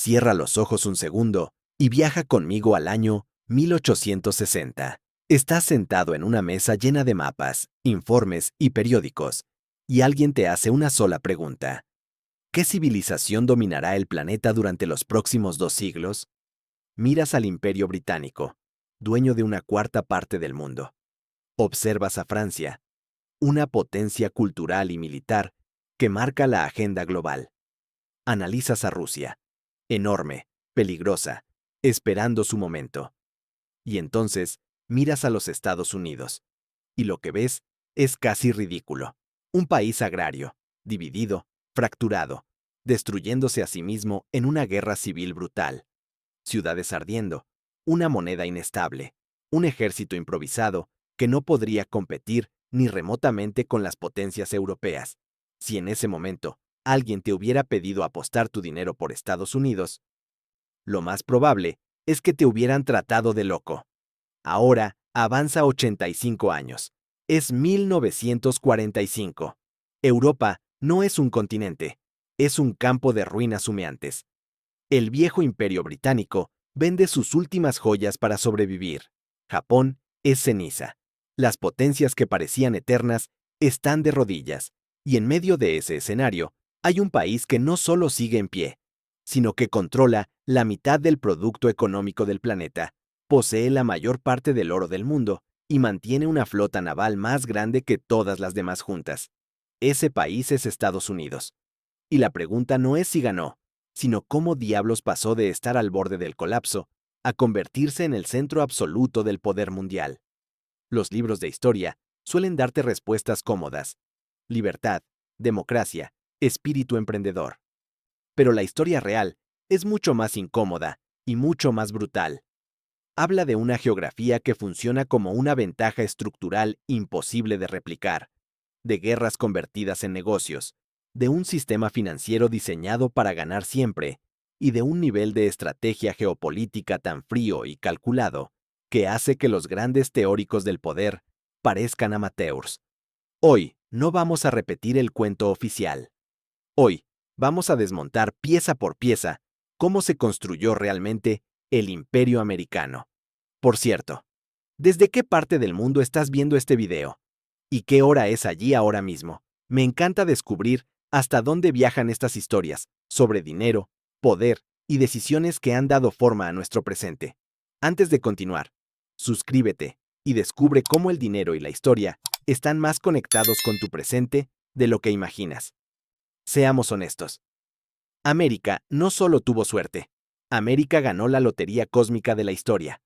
Cierra los ojos un segundo y viaja conmigo al año 1860. Estás sentado en una mesa llena de mapas, informes y periódicos, y alguien te hace una sola pregunta. ¿Qué civilización dominará el planeta durante los próximos 2 siglos? Miras al Imperio Británico, dueño de una cuarta parte del mundo. Observas a Francia, una potencia cultural y militar que marca la agenda global. Analizas a Rusia, enorme, peligrosa, esperando su momento. Y entonces miras a los Estados Unidos, y lo que ves es casi ridículo. Un país agrario, dividido, fracturado, destruyéndose a sí mismo en una guerra civil brutal. Ciudades ardiendo, una moneda inestable, un ejército improvisado que no podría competir ni remotamente con las potencias europeas. Si en ese momento alguien te hubiera pedido apostar tu dinero por Estados Unidos, lo más probable es que te hubieran tratado de loco. Ahora avanza 85 años. Es 1945. Europa no es un continente, es un campo de ruinas humeantes. El viejo imperio británico vende sus últimas joyas para sobrevivir. Japón es ceniza. Las potencias que parecían eternas están de rodillas. Y en medio de ese escenario, hay un país que no solo sigue en pie, sino que controla la mitad del producto económico del planeta, posee la mayor parte del oro del mundo y mantiene una flota naval más grande que todas las demás juntas. Ese país es Estados Unidos. Y la pregunta no es si ganó, sino cómo diablos pasó de estar al borde del colapso a convertirse en el centro absoluto del poder mundial. Los libros de historia suelen darte respuestas cómodas: libertad, democracia, espíritu emprendedor. Pero la historia real es mucho más incómoda y mucho más brutal. Habla de una geografía que funciona como una ventaja estructural imposible de replicar, de guerras convertidas en negocios, de un sistema financiero diseñado para ganar siempre, y de un nivel de estrategia geopolítica tan frío y calculado que hace que los grandes teóricos del poder parezcan amateurs. Hoy no vamos a repetir el cuento oficial. Hoy vamos a desmontar pieza por pieza cómo se construyó realmente el Imperio Americano. Por cierto, ¿desde qué parte del mundo estás viendo este video? ¿Y qué hora es allí ahora mismo? Me encanta descubrir hasta dónde viajan estas historias sobre dinero, poder y decisiones que han dado forma a nuestro presente. Antes de continuar, suscríbete y descubre cómo el dinero y la historia están más conectados con tu presente de lo que imaginas. Seamos honestos. América no solo tuvo suerte, América ganó la lotería cósmica de la historia.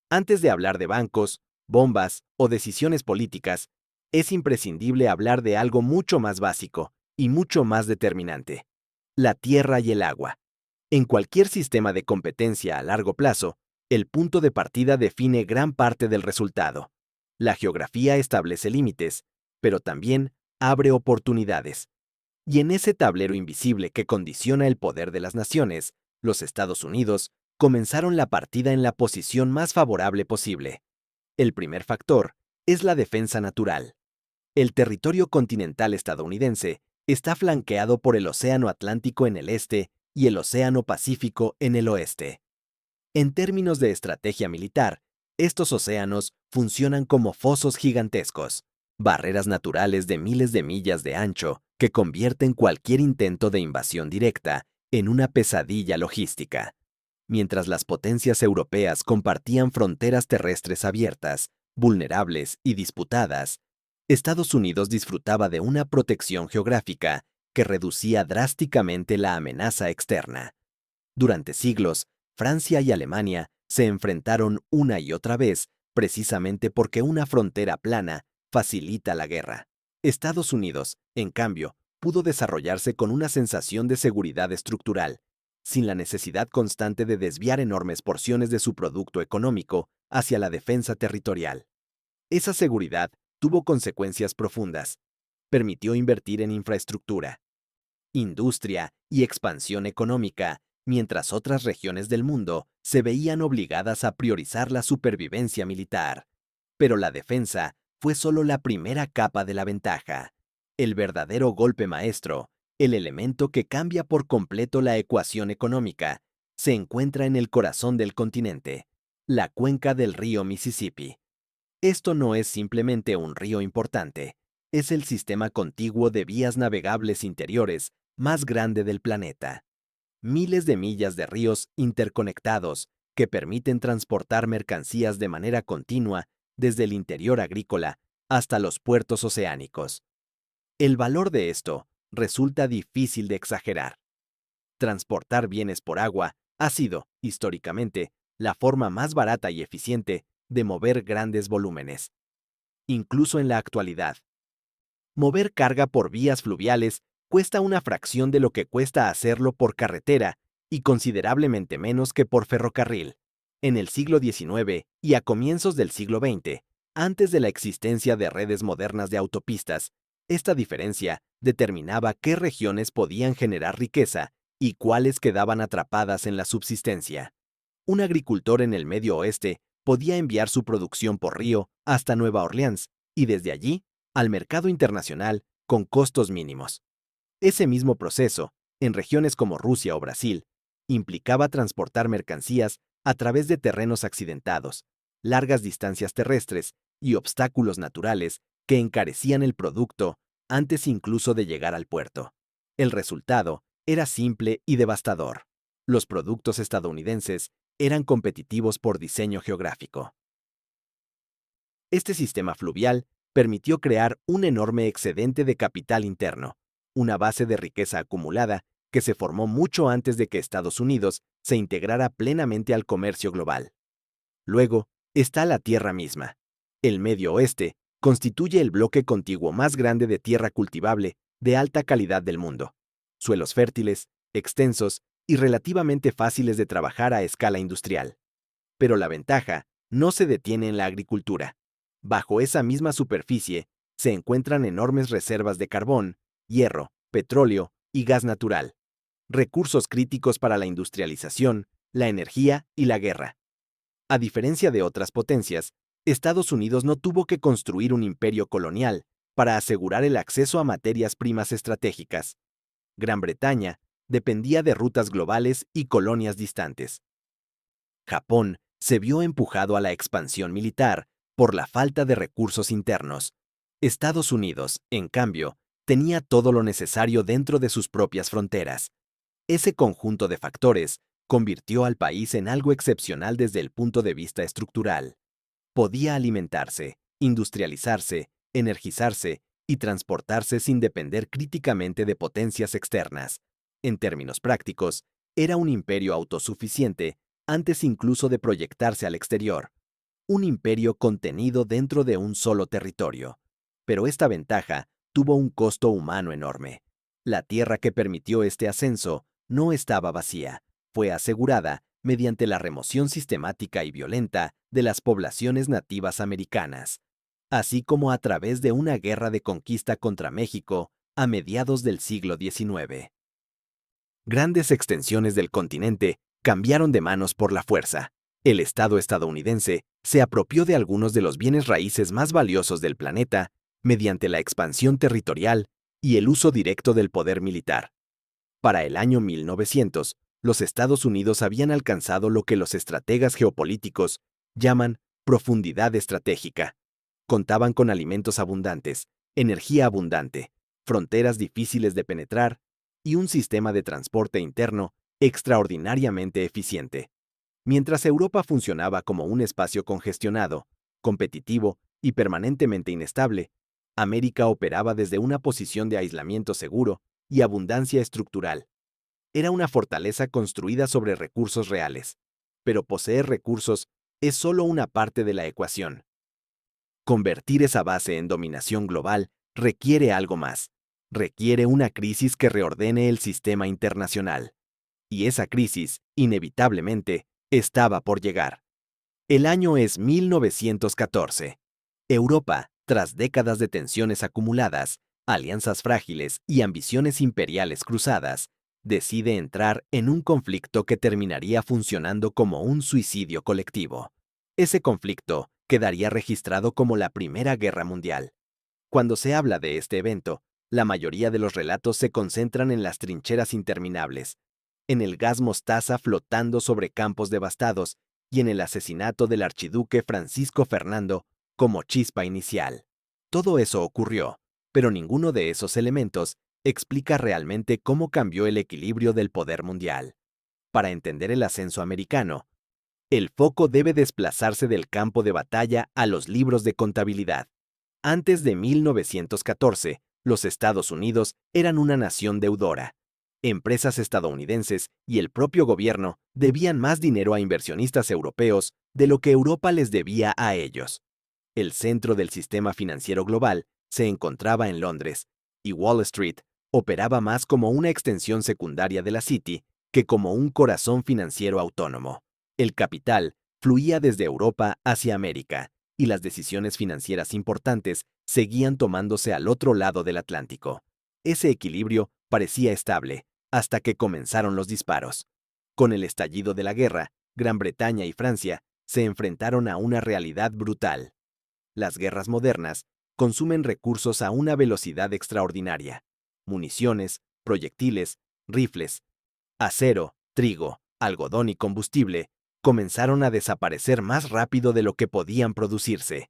Antes de hablar de bancos, bombas o decisiones políticas, es imprescindible hablar de algo mucho más básico y mucho más determinante: la tierra y el agua. En cualquier sistema de competencia a largo plazo, el punto de partida define gran parte del resultado. La geografía establece límites, pero también abre oportunidades. Y en ese tablero invisible que condiciona el poder de las naciones, los Estados Unidos comenzaron la partida en la posición más favorable posible. El primer factor es la defensa natural. El territorio continental estadounidense está flanqueado por el Océano Atlántico en el este y el Océano Pacífico en el oeste. En términos de estrategia militar, estos océanos funcionan como fosos gigantescos, barreras naturales de miles de millas de ancho que convierten cualquier intento de invasión directa en una pesadilla logística. Mientras las potencias europeas compartían fronteras terrestres abiertas, vulnerables y disputadas, Estados Unidos disfrutaba de una protección geográfica que reducía drásticamente la amenaza externa. Durante siglos, Francia y Alemania se enfrentaron una y otra vez precisamente porque una frontera plana facilita la guerra. Estados Unidos, en cambio, pudo desarrollarse con una sensación de seguridad estructural, sin la necesidad constante de desviar enormes porciones de su producto económico hacia la defensa territorial. Esa seguridad tuvo consecuencias profundas. Permitió invertir en infraestructura, industria y expansión económica, mientras otras regiones del mundo se veían obligadas a priorizar la supervivencia militar. Pero la defensa fue solo la primera capa de la ventaja. El verdadero golpe maestro, el elemento que cambia por completo la ecuación económica, se encuentra en el corazón del continente, la cuenca del río Mississippi. Esto no es simplemente un río importante, es el sistema contiguo de vías navegables interiores más grande del planeta. Miles de millas de ríos interconectados que permiten transportar mercancías de manera continua desde el interior agrícola hasta los puertos oceánicos. El valor de esto resulta difícil de exagerar. Transportar bienes por agua ha sido, históricamente, la forma más barata y eficiente de mover grandes volúmenes. Incluso en la actualidad, mover carga por vías fluviales cuesta una fracción de lo que cuesta hacerlo por carretera y considerablemente menos que por ferrocarril. En el siglo XIX y a comienzos del siglo XX, antes de la existencia de redes modernas de autopistas, esta diferencia determinaba qué regiones podían generar riqueza y cuáles quedaban atrapadas en la subsistencia. Un agricultor en el Medio Oeste podía enviar su producción por río hasta Nueva Orleans y desde allí al mercado internacional con costos mínimos. Ese mismo proceso, en regiones como Rusia o Brasil, implicaba transportar mercancías a través de terrenos accidentados, largas distancias terrestres y obstáculos naturales que encarecían el producto antes incluso de llegar al puerto. El resultado era simple y devastador. Los productos estadounidenses eran competitivos por diseño geográfico. Este sistema fluvial permitió crear un enorme excedente de capital interno, una base de riqueza acumulada que se formó mucho antes de que Estados Unidos se integrara plenamente al comercio global. Luego, está la tierra misma. El Medio Oeste constituye el bloque contiguo más grande de tierra cultivable de alta calidad del mundo. Suelos fértiles, extensos y relativamente fáciles de trabajar a escala industrial. Pero la ventaja no se detiene en la agricultura. Bajo esa misma superficie se encuentran enormes reservas de carbón, hierro, petróleo y gas natural, recursos críticos para la industrialización, la energía y la guerra. A diferencia de otras potencias, Estados Unidos no tuvo que construir un imperio colonial para asegurar el acceso a materias primas estratégicas. Gran Bretaña dependía de rutas globales y colonias distantes. Japón se vio empujado a la expansión militar por la falta de recursos internos. Estados Unidos, en cambio, tenía todo lo necesario dentro de sus propias fronteras. Ese conjunto de factores convirtió al país en algo excepcional desde el punto de vista estructural. Podía alimentarse, industrializarse, energizarse y transportarse sin depender críticamente de potencias externas. En términos prácticos, era un imperio autosuficiente antes incluso de proyectarse al exterior. Un imperio contenido dentro de un solo territorio. Pero esta ventaja tuvo un costo humano enorme. La tierra que permitió este ascenso no estaba vacía, fue asegurada mediante la remoción sistemática y violenta de las poblaciones nativas americanas, así como a través de una guerra de conquista contra México a mediados del siglo XIX. Grandes extensiones del continente cambiaron de manos por la fuerza. El Estado estadounidense se apropió de algunos de los bienes raíces más valiosos del planeta mediante la expansión territorial y el uso directo del poder militar. Para el año 1900, los Estados Unidos habían alcanzado lo que los estrategas geopolíticos llaman profundidad estratégica. Contaban con alimentos abundantes, energía abundante, fronteras difíciles de penetrar y un sistema de transporte interno extraordinariamente eficiente. Mientras Europa funcionaba como un espacio congestionado, competitivo y permanentemente inestable, América operaba desde una posición de aislamiento seguro y abundancia estructural. Era una fortaleza construida sobre recursos reales, pero poseer recursos es solo una parte de la ecuación. Convertir esa base en dominación global requiere algo más. Requiere una crisis que reordene el sistema internacional. Y esa crisis, inevitablemente, estaba por llegar. El año es 1914. Europa, tras décadas de tensiones acumuladas, alianzas frágiles y ambiciones imperiales cruzadas, decide entrar en un conflicto que terminaría funcionando como un suicidio colectivo. Ese conflicto quedaría registrado como la Primera Guerra Mundial. Cuando se habla de este evento, la mayoría de los relatos se concentran en las trincheras interminables, en el gas mostaza flotando sobre campos devastados y en el asesinato del archiduque Francisco Fernando como chispa inicial. Todo eso ocurrió, pero ninguno de esos elementos explica realmente cómo cambió el equilibrio del poder mundial. Para entender el ascenso americano, el foco debe desplazarse del campo de batalla a los libros de contabilidad. Antes de 1914, los Estados Unidos eran una nación deudora. Empresas estadounidenses y el propio gobierno debían más dinero a inversionistas europeos de lo que Europa les debía a ellos. El centro del sistema financiero global se encontraba en Londres, y Wall Street operaba más como una extensión secundaria de la City que como un corazón financiero autónomo. El capital fluía desde Europa hacia América, y las decisiones financieras importantes seguían tomándose al otro lado del Atlántico. Ese equilibrio parecía estable, hasta que comenzaron los disparos. Con el estallido de la guerra, Gran Bretaña y Francia se enfrentaron a una realidad brutal. Las guerras modernas consumen recursos a una velocidad extraordinaria. Municiones, proyectiles, rifles, acero, trigo, algodón y combustible comenzaron a desaparecer más rápido de lo que podían producirse.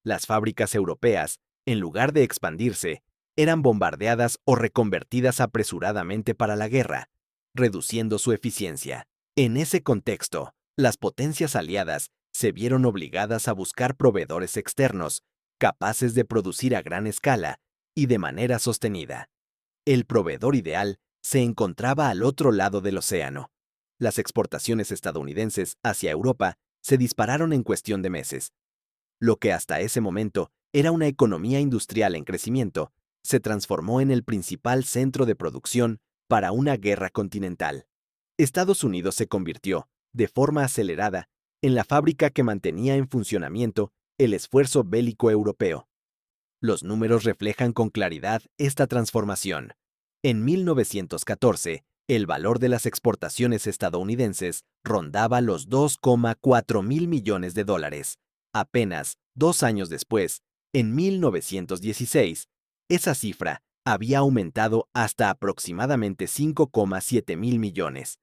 Las fábricas europeas, en lugar de expandirse, eran bombardeadas o reconvertidas apresuradamente para la guerra, reduciendo su eficiencia. En ese contexto, las potencias aliadas se vieron obligadas a buscar proveedores externos, capaces de producir a gran escala y de manera sostenida. El proveedor ideal se encontraba al otro lado del océano. Las exportaciones estadounidenses hacia Europa se dispararon en cuestión de meses. Lo que hasta ese momento era una economía industrial en crecimiento, se transformó en el principal centro de producción para una guerra continental. Estados Unidos se convirtió, de forma acelerada, en la fábrica que mantenía en funcionamiento el esfuerzo bélico europeo. Los números reflejan con claridad esta transformación. En 1914, el valor de las exportaciones estadounidenses rondaba los 2,4 mil millones de dólares. Apenas 2 años después, en 1916, esa cifra había aumentado hasta aproximadamente 5,7 mil millones.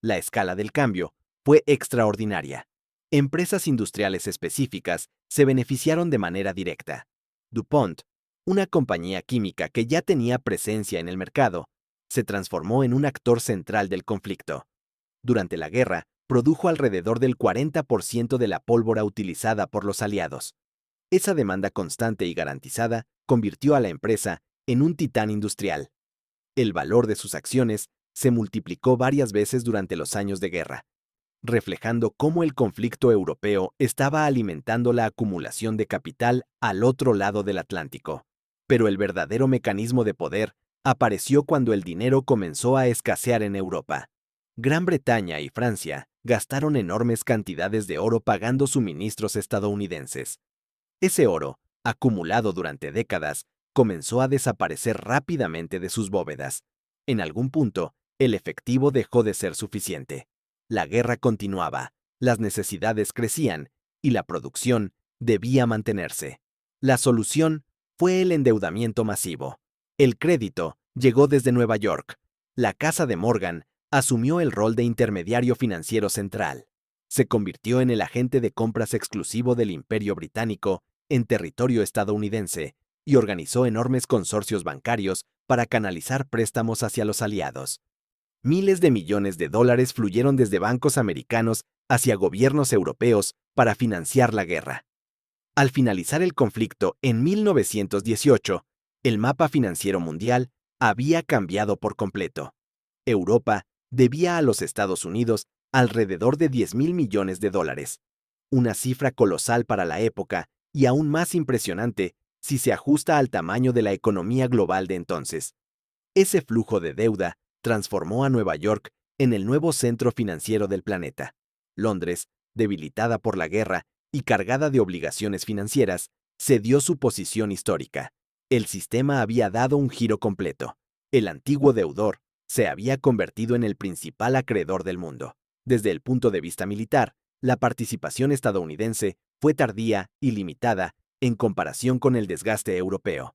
La escala del cambio fue extraordinaria. Empresas industriales específicas se beneficiaron de manera directa. DuPont, una compañía química que ya tenía presencia en el mercado, se transformó en un actor central del conflicto. Durante la guerra, produjo alrededor del 40% de la pólvora utilizada por los aliados. Esa demanda constante y garantizada convirtió a la empresa en un titán industrial. El valor de sus acciones se multiplicó varias veces durante los años de guerra, reflejando cómo el conflicto europeo estaba alimentando la acumulación de capital al otro lado del Atlántico. Pero el verdadero mecanismo de poder apareció cuando el dinero comenzó a escasear en Europa. Gran Bretaña y Francia gastaron enormes cantidades de oro pagando suministros estadounidenses. Ese oro, acumulado durante décadas, comenzó a desaparecer rápidamente de sus bóvedas. En algún punto, el efectivo dejó de ser suficiente. La guerra continuaba, las necesidades crecían y la producción debía mantenerse. La solución fue el endeudamiento masivo. El crédito llegó desde Nueva York. La Casa de Morgan asumió el rol de intermediario financiero central. Se convirtió en el agente de compras exclusivo del Imperio Británico en territorio estadounidense y organizó enormes consorcios bancarios para canalizar préstamos hacia los aliados. Miles de millones de dólares fluyeron desde bancos americanos hacia gobiernos europeos para financiar la guerra. Al finalizar el conflicto en 1918, el mapa financiero mundial había cambiado por completo. Europa debía a los Estados Unidos alrededor de 10.000 millones de dólares, una cifra colosal para la época y aún más impresionante si se ajusta al tamaño de la economía global de entonces. Ese flujo de deuda transformó a Nueva York en el nuevo centro financiero del planeta. Londres, debilitada por la guerra y cargada de obligaciones financieras, cedió su posición histórica. El sistema había dado un giro completo. El antiguo deudor se había convertido en el principal acreedor del mundo. Desde el punto de vista militar, la participación estadounidense fue tardía y limitada en comparación con el desgaste europeo.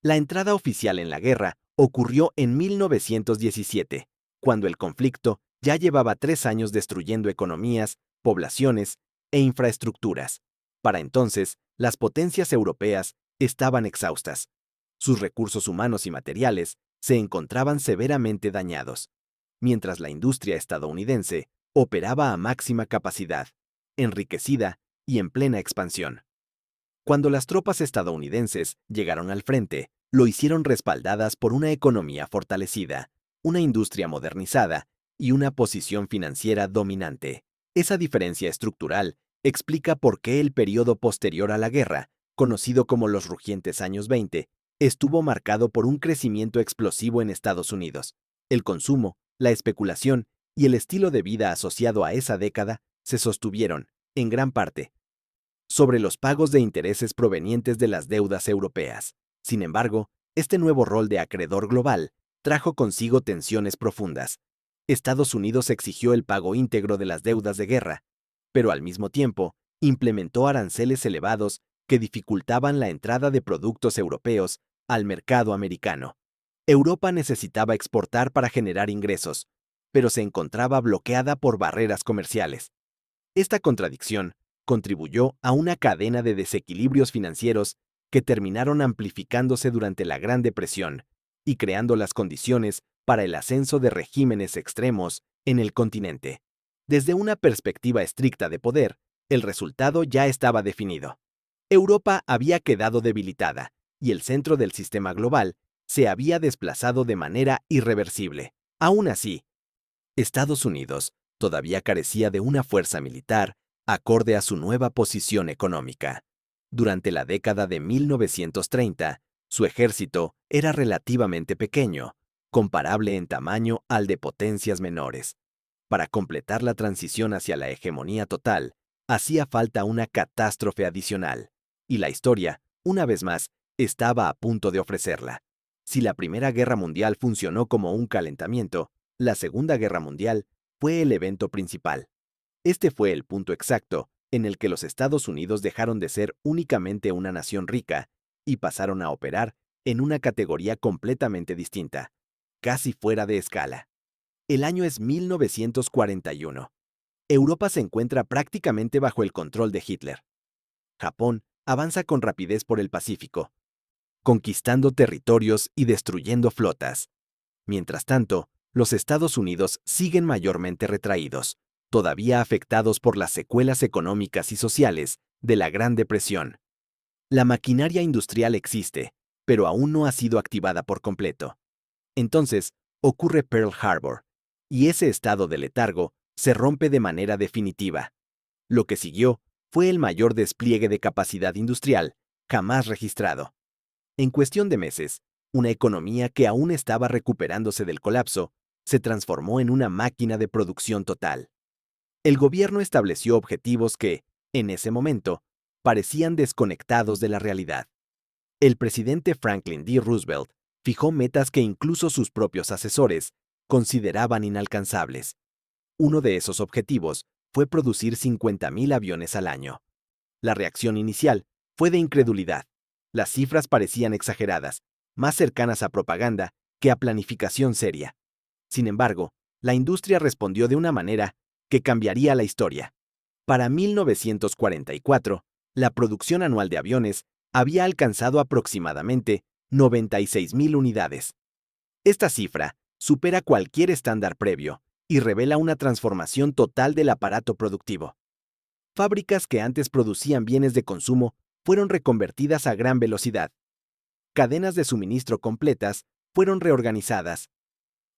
La entrada oficial en la guerra ocurrió en 1917, cuando el conflicto ya llevaba 3 años destruyendo economías, poblaciones e infraestructuras. Para entonces, las potencias europeas estaban exhaustas. Sus recursos humanos y materiales se encontraban severamente dañados, mientras la industria estadounidense operaba a máxima capacidad, enriquecida y en plena expansión. Cuando las tropas estadounidenses llegaron al frente, lo hicieron respaldadas por una economía fortalecida, una industria modernizada y una posición financiera dominante. Esa diferencia estructural explica por qué el periodo posterior a la guerra, conocido como los rugientes años 20, estuvo marcado por un crecimiento explosivo en Estados Unidos. El consumo, la especulación y el estilo de vida asociado a esa década se sostuvieron, en gran parte, sobre los pagos de intereses provenientes de las deudas europeas. Sin embargo, este nuevo rol de acreedor global trajo consigo tensiones profundas. Estados Unidos exigió el pago íntegro de las deudas de guerra, pero al mismo tiempo implementó aranceles elevados que dificultaban la entrada de productos europeos al mercado americano. Europa necesitaba exportar para generar ingresos, pero se encontraba bloqueada por barreras comerciales. Esta contradicción contribuyó a una cadena de desequilibrios financieros que terminaron amplificándose durante la Gran Depresión y creando las condiciones para el ascenso de regímenes extremos en el continente. Desde una perspectiva estricta de poder, el resultado ya estaba definido. Europa había quedado debilitada y el centro del sistema global se había desplazado de manera irreversible. Aún así, Estados Unidos todavía carecía de una fuerza militar acorde a su nueva posición económica. Durante la década de 1930, su ejército era relativamente pequeño, comparable en tamaño al de potencias menores. Para completar la transición hacia la hegemonía total, hacía falta una catástrofe adicional, y la historia, una vez más, estaba a punto de ofrecerla. Si la Primera Guerra Mundial funcionó como un calentamiento, la Segunda Guerra Mundial fue el evento principal. Este fue el punto exacto en el que los Estados Unidos dejaron de ser únicamente una nación rica y pasaron a operar en una categoría completamente distinta, casi fuera de escala. El año es 1941. Europa se encuentra prácticamente bajo el control de Hitler. Japón avanza con rapidez por el Pacífico, conquistando territorios y destruyendo flotas. Mientras tanto, los Estados Unidos siguen mayormente retraídos, todavía afectados por las secuelas económicas y sociales de la Gran Depresión. La maquinaria industrial existe, pero aún no ha sido activada por completo. Entonces, ocurre Pearl Harbor, y ese estado de letargo se rompe de manera definitiva. Lo que siguió fue el mayor despliegue de capacidad industrial jamás registrado. En cuestión de meses, una economía que aún estaba recuperándose del colapso se transformó en una máquina de producción total. El gobierno estableció objetivos que, en ese momento, parecían desconectados de la realidad. El presidente Franklin D. Roosevelt fijó metas que incluso sus propios asesores consideraban inalcanzables. Uno de esos objetivos fue producir 50,000 aviones al año. La reacción inicial fue de incredulidad. Las cifras parecían exageradas, más cercanas a propaganda que a planificación seria. Sin embargo, la industria respondió de una manera que cambiaría la historia. Para 1944, la producción anual de aviones había alcanzado aproximadamente 96,000 unidades. Esta cifra supera cualquier estándar previo y revela una transformación total del aparato productivo. Fábricas que antes producían bienes de consumo fueron reconvertidas a gran velocidad. Cadenas de suministro completas fueron reorganizadas.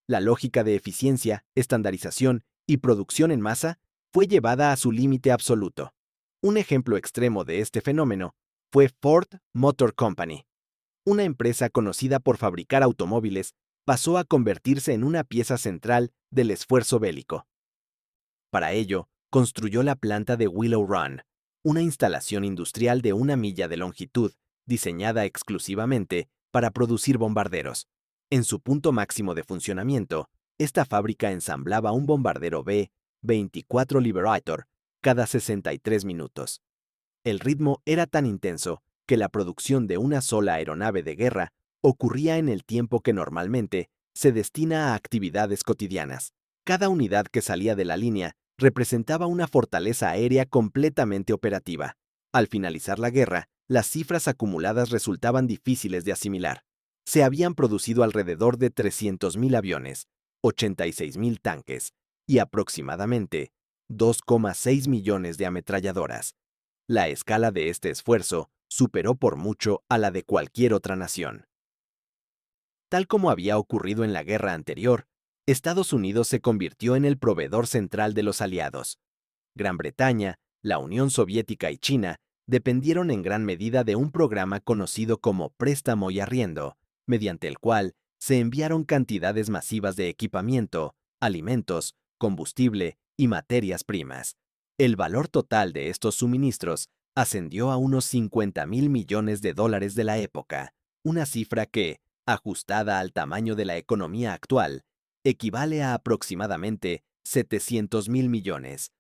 La lógica de eficiencia, estandarización y producción en masa fue llevada a su límite absoluto. Un ejemplo extremo de este fenómeno fue Ford Motor Company. Una empresa conocida por fabricar automóviles pasó a convertirse en una pieza central del esfuerzo bélico. Para ello, construyó la planta de Willow Run, una instalación industrial de 1 milla de longitud, diseñada exclusivamente para producir bombarderos. En su punto máximo de funcionamiento, esta fábrica ensamblaba un bombardero B-24 Liberator cada 63 minutos. El ritmo era tan intenso que la producción de una sola aeronave de guerra ocurría en el tiempo que normalmente se destina a actividades cotidianas. Cada unidad que salía de la línea representaba una fortaleza aérea completamente operativa. Al finalizar la guerra, las cifras acumuladas resultaban difíciles de asimilar. Se habían producido alrededor de 300.000 aviones, 86.000 tanques y aproximadamente 2,6 millones de ametralladoras. La escala de este esfuerzo superó por mucho a la de cualquier otra nación. Tal como había ocurrido en la guerra anterior, Estados Unidos se convirtió en el proveedor central de los aliados. Gran Bretaña, la Unión Soviética y China dependieron en gran medida de un programa conocido como préstamo y arriendo, mediante el cual se enviaron cantidades masivas de equipamiento, alimentos, combustible y materias primas. El valor total de estos suministros ascendió a unos 50.000 millones de dólares de la época, una cifra que, ajustada al tamaño de la economía actual, equivale a aproximadamente 700.000 millones.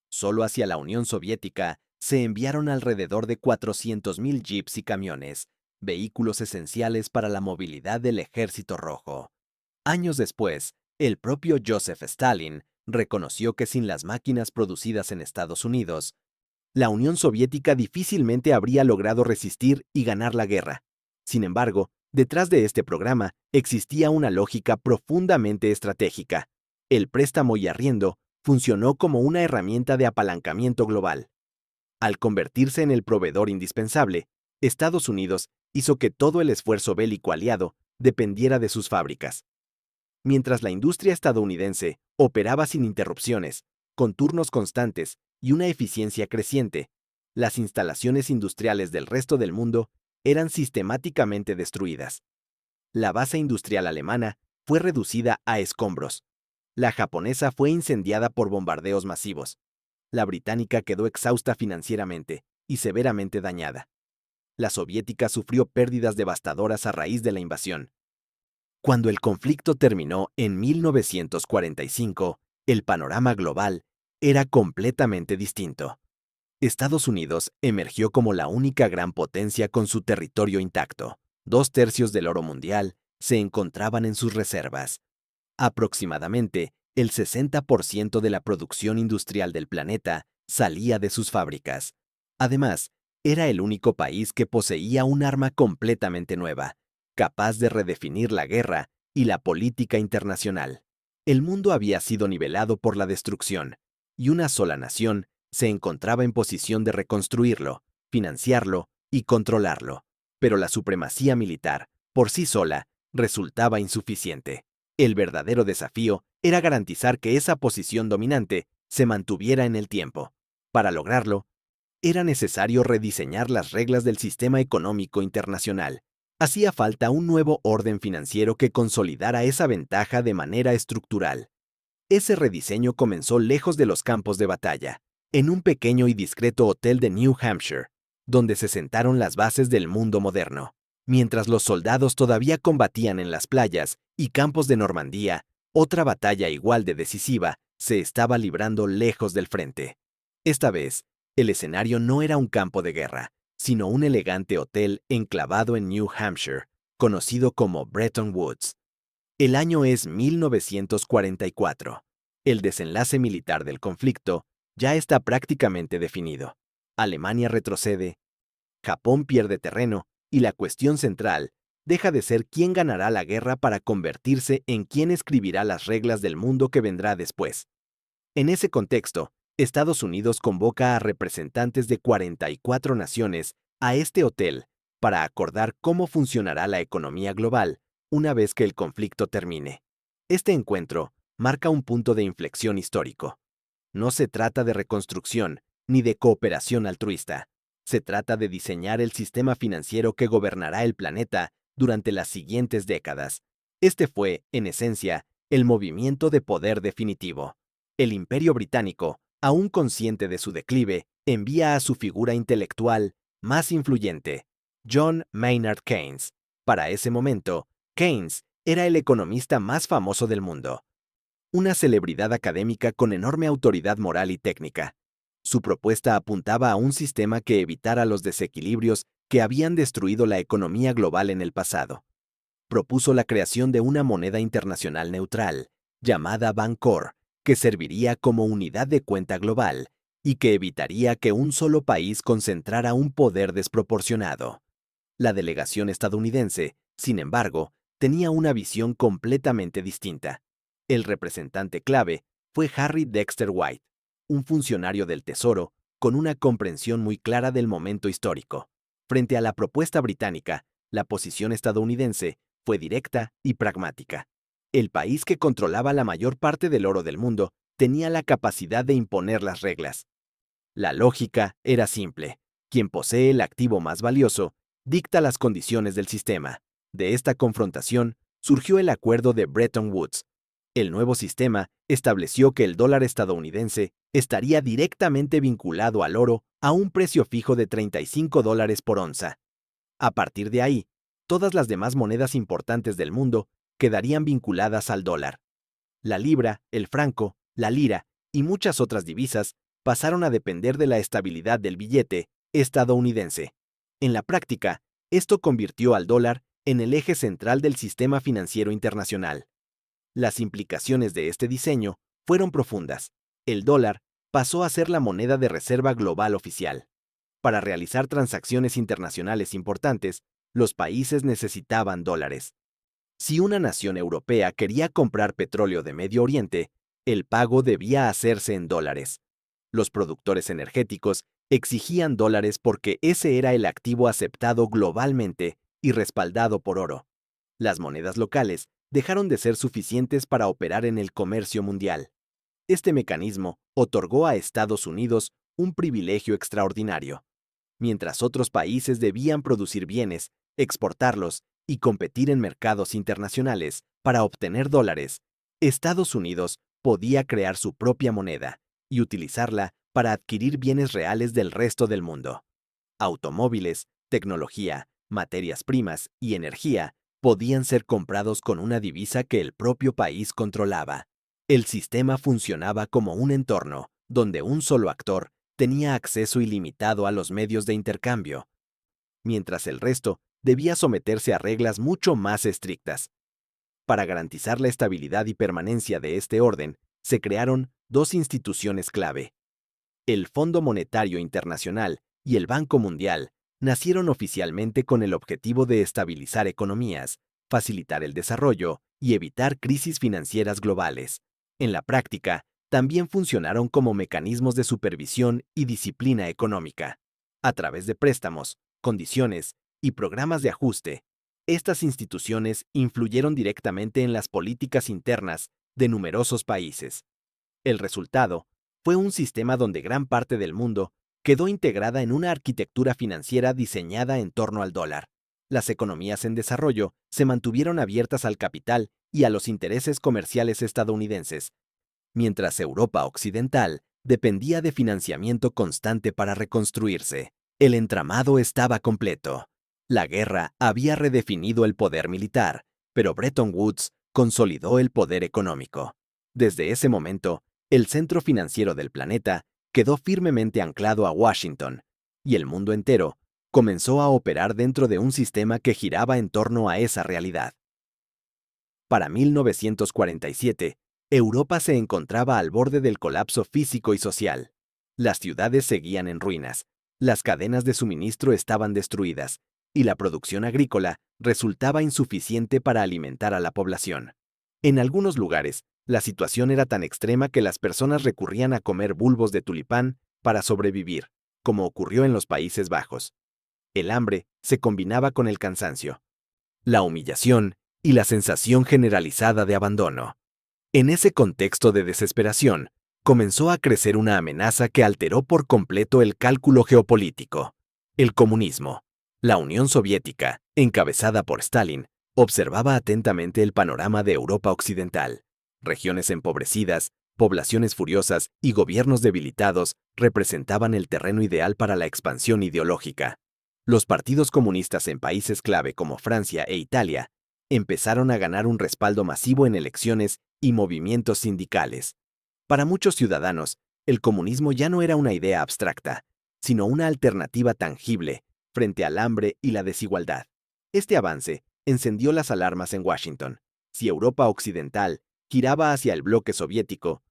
Solo hacia la Unión Soviética se enviaron alrededor de 400.000 jeeps y camiones, vehículos esenciales para la movilidad del Ejército Rojo. Años después, el propio Joseph Stalin reconoció que sin las máquinas producidas en Estados Unidos, la Unión Soviética difícilmente habría logrado resistir y ganar la guerra. Sin embargo, detrás de este programa existía una lógica profundamente estratégica. El préstamo y arriendo funcionó como una herramienta de apalancamiento global. Al convertirse en el proveedor indispensable, Estados Unidos hizo que todo el esfuerzo bélico aliado dependiera de sus fábricas. Mientras la industria estadounidense operaba sin interrupciones, con turnos constantes y una eficiencia creciente, las instalaciones industriales del resto del mundo eran sistemáticamente destruidas. La base industrial alemana fue reducida a escombros. La japonesa fue incendiada por bombardeos masivos. La británica quedó exhausta financieramente y severamente dañada. La soviética sufrió pérdidas devastadoras a raíz de la invasión. Cuando el conflicto terminó en 1945, el panorama global era completamente distinto. Estados Unidos emergió como la única gran potencia con su territorio intacto. 2/3 del oro mundial se encontraban en sus reservas. Aproximadamente el 60% de la producción industrial del planeta salía de sus fábricas. Además, era el único país que poseía un arma completamente nueva, capaz de redefinir la guerra y la política internacional. El mundo había sido nivelado por la destrucción, y una sola nación se encontraba en posición de reconstruirlo, financiarlo y controlarlo. Pero la supremacía militar, por sí sola, resultaba insuficiente. El verdadero desafío era garantizar que esa posición dominante se mantuviera en el tiempo. Para lograrlo, era necesario rediseñar las reglas del sistema económico internacional. Hacía falta un nuevo orden financiero que consolidara esa ventaja de manera estructural. Ese rediseño comenzó lejos de los campos de batalla, en un pequeño y discreto hotel de New Hampshire, donde se sentaron las bases del mundo moderno. Mientras los soldados todavía combatían en las playas y campos de Normandía, otra batalla igual de decisiva se estaba librando lejos del frente. Esta vez, el escenario no era un campo de guerra, sino un elegante hotel enclavado en New Hampshire, conocido como Bretton Woods. El año es 1944. El desenlace militar del conflicto ya está prácticamente definido. Alemania retrocede, Japón pierde terreno y la cuestión central deja de ser quién ganará la guerra para convertirse en quién escribirá las reglas del mundo que vendrá después. En ese contexto, Estados Unidos convoca a representantes de 44 naciones a este hotel para acordar cómo funcionará la economía global una vez que el conflicto termine. Este encuentro marca un punto de inflexión histórico. No se trata de reconstrucción ni de cooperación altruista. Se trata de diseñar el sistema financiero que gobernará el planeta durante las siguientes décadas. Este fue, en esencia, el movimiento de poder definitivo. El Imperio Británico, aún consciente de su declive, envía a su figura intelectual más influyente, John Maynard Keynes. Para ese momento, Keynes era el economista más famoso del mundo. Una celebridad académica con enorme autoridad moral y técnica. Su propuesta apuntaba a un sistema que evitara los desequilibrios que habían destruido la economía global en el pasado. propuso la creación de una moneda internacional neutral, llamada Bancor, que serviría como unidad de cuenta global y que evitaría que un solo país concentrara un poder desproporcionado. La delegación estadounidense, sin embargo, tenía una visión completamente distinta. El representante clave fue Harry Dexter White, un funcionario del Tesoro con una comprensión muy clara del momento histórico. Frente a la propuesta británica, la posición estadounidense fue directa y pragmática. El país que controlaba la mayor parte del oro del mundo tenía la capacidad de imponer las reglas. La lógica era simple. Quien posee el activo más valioso dicta las condiciones del sistema. De esta confrontación surgió el acuerdo de Bretton Woods. El nuevo sistema estableció que el dólar estadounidense estaría directamente vinculado al oro a un precio fijo de $35 por onza. A partir de ahí, todas las demás monedas importantes del mundo quedarían vinculadas al dólar. La libra, el franco, la lira y muchas otras divisas pasaron a depender de la estabilidad del billete estadounidense. En la práctica, esto convirtió al dólar en el eje central del sistema financiero internacional. Las implicaciones de este diseño fueron profundas. El dólar pasó a ser la moneda de reserva global oficial. Para realizar transacciones internacionales importantes, los países necesitaban dólares. Si una nación europea quería comprar petróleo de Medio Oriente, el pago debía hacerse en dólares. Los productores energéticos exigían dólares porque ese era el activo aceptado globalmente y respaldado por oro. Las monedas locales dejaron de ser suficientes para operar en el comercio mundial. Este mecanismo otorgó a Estados Unidos un privilegio extraordinario. Mientras otros países debían producir bienes, exportarlos y competir en mercados internacionales para obtener dólares, Estados Unidos podía crear su propia moneda y utilizarla para adquirir bienes reales del resto del mundo. Automóviles, tecnología, materias primas y energía podían ser comprados con una divisa que el propio país controlaba. El sistema funcionaba como un entorno donde un solo actor tenía acceso ilimitado a los medios de intercambio, mientras el resto debía someterse a reglas mucho más estrictas. Para garantizar la estabilidad y permanencia de este orden, se crearon dos instituciones clave. El Fondo Monetario Internacional y el Banco Mundial nacieron oficialmente con el objetivo de estabilizar economías, facilitar el desarrollo y evitar crisis financieras globales. En la práctica, también funcionaron como mecanismos de supervisión y disciplina económica. A través de préstamos, condiciones y programas de ajuste, estas instituciones influyeron directamente en las políticas internas de numerosos países. El resultado fue un sistema donde gran parte del mundo quedó integrada en una arquitectura financiera diseñada en torno al dólar. Las economías en desarrollo se mantuvieron abiertas al capital y a los intereses comerciales estadounidenses, mientras Europa Occidental dependía de financiamiento constante para reconstruirse. El entramado estaba completo. La guerra había redefinido el poder militar, pero Bretton Woods consolidó el poder económico. Desde ese momento, el centro financiero del planeta quedó firmemente anclado a Washington, y el mundo entero comenzó a operar dentro de un sistema que giraba en torno a esa realidad. Para 1947, Europa se encontraba al borde del colapso físico y social. Las ciudades seguían en ruinas, las cadenas de suministro estaban destruidas, y la producción agrícola resultaba insuficiente para alimentar a la población. En algunos lugares, la situación era tan extrema que las personas recurrían a comer bulbos de tulipán para sobrevivir, como ocurrió en los Países Bajos. El hambre se combinaba con el cansancio, la humillación y la sensación generalizada de abandono. En ese contexto de desesperación, comenzó a crecer una amenaza que alteró por completo el cálculo geopolítico: el comunismo. La Unión Soviética, encabezada por Stalin, observaba atentamente el panorama de Europa Occidental. Regiones empobrecidas, poblaciones furiosas y gobiernos debilitados representaban el terreno ideal para la expansión ideológica. Los partidos comunistas en países clave como Francia e Italia empezaron a ganar un respaldo masivo en elecciones y movimientos sindicales. Para muchos ciudadanos, el comunismo ya no era una idea abstracta, sino una alternativa tangible frente al hambre y la desigualdad. Este avance encendió las alarmas en Washington. Si Europa Occidental giraba hacia el bloque soviético,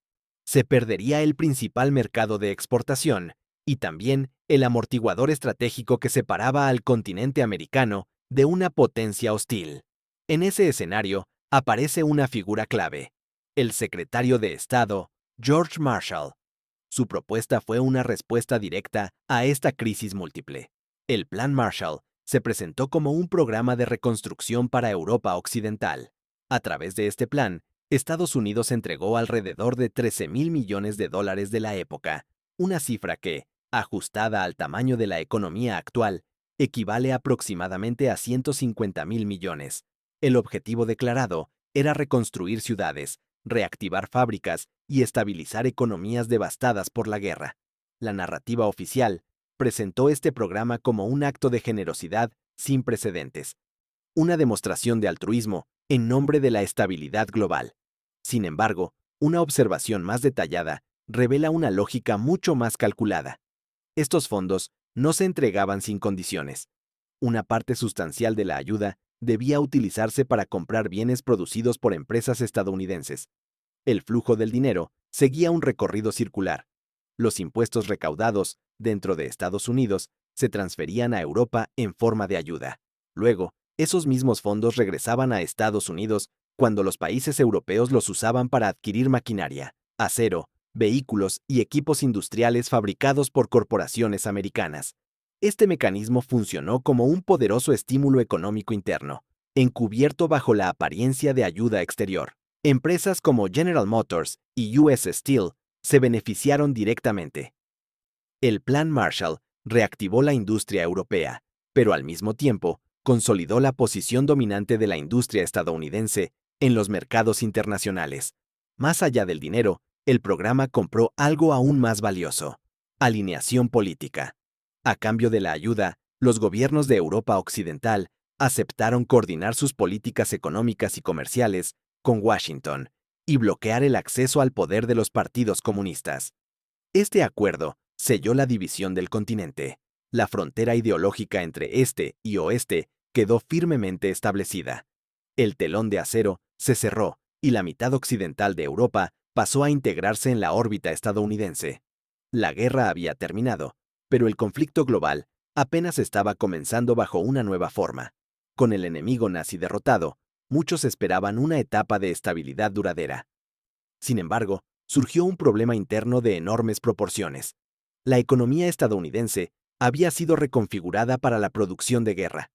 se perdería el principal mercado de exportación y también el amortiguador estratégico que separaba al continente americano de una potencia hostil. En ese escenario aparece una figura clave, el secretario de Estado, George Marshall. Su propuesta fue una respuesta directa a esta crisis múltiple. El Plan Marshall se presentó como un programa de reconstrucción para Europa Occidental. A través de este plan, Estados Unidos entregó alrededor de 13.000 millones de dólares de la época, una cifra que, ajustada al tamaño de la economía actual, equivale aproximadamente a 150.000 millones. El objetivo declarado era reconstruir ciudades, reactivar fábricas y estabilizar economías devastadas por la guerra. La narrativa oficial presentó este programa como un acto de generosidad sin precedentes, una demostración de altruismo en nombre de la estabilidad global. Sin embargo, una observación más detallada revela una lógica mucho más calculada. Estos fondos no se entregaban sin condiciones. Una parte sustancial de la ayuda debía utilizarse para comprar bienes producidos por empresas estadounidenses. El flujo del dinero seguía un recorrido circular. Los impuestos recaudados dentro de Estados Unidos se transferían a Europa en forma de ayuda. Luego, esos mismos fondos regresaban a Estados Unidos cuando los países europeos los usaban para adquirir maquinaria, acero, vehículos y equipos industriales fabricados por corporaciones americanas. Este mecanismo funcionó como un poderoso estímulo económico interno, encubierto bajo la apariencia de ayuda exterior. Empresas como General Motors y US Steel se beneficiaron directamente. El Plan Marshall reactivó la industria europea, pero al mismo tiempo consolidó la posición dominante de la industria estadounidense en los mercados internacionales. Más allá del dinero, el programa compró algo aún más valioso: alineación política. A cambio de la ayuda, los gobiernos de Europa Occidental aceptaron coordinar sus políticas económicas y comerciales con Washington y bloquear el acceso al poder de los partidos comunistas. Este acuerdo selló la división del continente. La frontera ideológica entre este y oeste quedó firmemente establecida. El telón de acero se cerró y la mitad occidental de Europa pasó a integrarse en la órbita estadounidense. La guerra había terminado, pero el conflicto global apenas estaba comenzando bajo una nueva forma. Con el enemigo nazi derrotado, muchos esperaban una etapa de estabilidad duradera. Sin embargo, surgió un problema interno de enormes proporciones. La economía estadounidense había sido reconfigurada para la producción de guerra.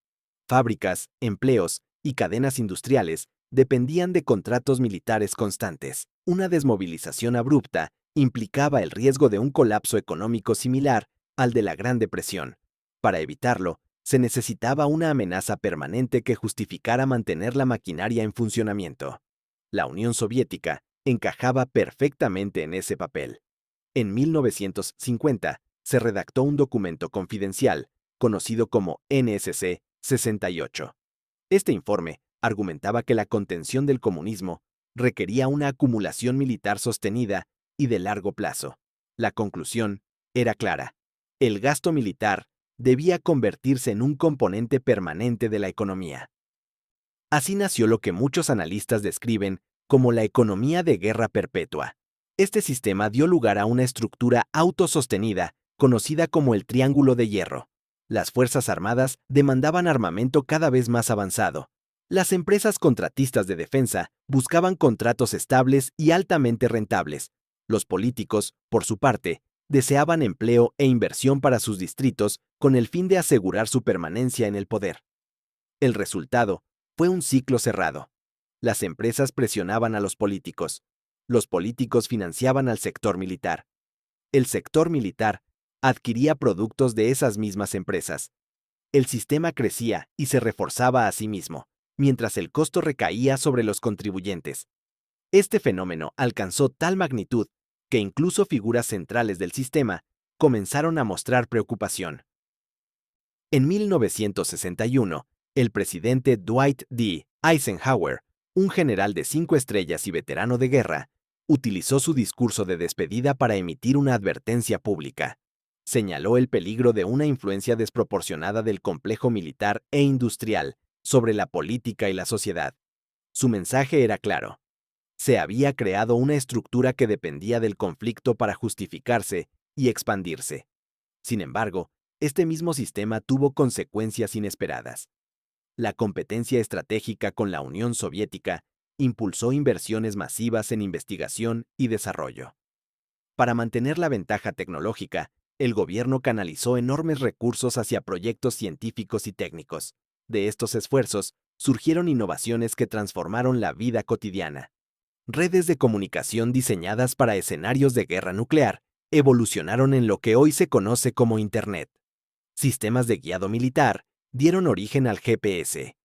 Fábricas, empleos y cadenas industriales dependían de contratos militares constantes. Una desmovilización abrupta implicaba el riesgo de un colapso económico similar al de la Gran Depresión. Para evitarlo, se necesitaba una amenaza permanente que justificara mantener la maquinaria en funcionamiento. La Unión Soviética encajaba perfectamente en ese papel. En 1950 se redactó un documento confidencial, conocido como NSC-68. Este informe argumentaba que la contención del comunismo requería una acumulación militar sostenida y de largo plazo. La conclusión era clara: el gasto militar debía convertirse en un componente permanente de la economía. Así nació lo que muchos analistas describen como la economía de guerra perpetua. Este sistema dio lugar a una estructura autosostenida conocida como el Triángulo de Hierro. Las Fuerzas Armadas demandaban armamento cada vez más avanzado. Las empresas contratistas de defensa buscaban contratos estables y altamente rentables. Los políticos, por su parte, deseaban empleo e inversión para sus distritos con el fin de asegurar su permanencia en el poder. El resultado fue un ciclo cerrado. Las empresas presionaban a los políticos financiaban al sector militar. El sector militar adquiría productos de esas mismas empresas. El sistema crecía y se reforzaba a sí mismo, mientras el costo recaía sobre los contribuyentes. Este fenómeno alcanzó tal magnitud que incluso figuras centrales del sistema comenzaron a mostrar preocupación. En 1961, el presidente Dwight D. Eisenhower, un general de 5 estrellas y veterano de guerra, utilizó su discurso de despedida para emitir una advertencia pública. Señaló el peligro de una influencia desproporcionada del complejo militar e industrial sobre la política y la sociedad. Su mensaje era claro. Se había creado una estructura que dependía del conflicto para justificarse y expandirse. Sin embargo, este mismo sistema tuvo consecuencias inesperadas. La competencia estratégica con la Unión Soviética impulsó inversiones masivas en investigación y desarrollo. Para mantener la ventaja tecnológica, el gobierno canalizó enormes recursos hacia proyectos científicos y técnicos. De estos esfuerzos, surgieron innovaciones que transformaron la vida cotidiana. Redes de comunicación diseñadas para escenarios de guerra nuclear evolucionaron en lo que hoy se conoce como Internet. Sistemas de guiado militar dieron origen al GPS.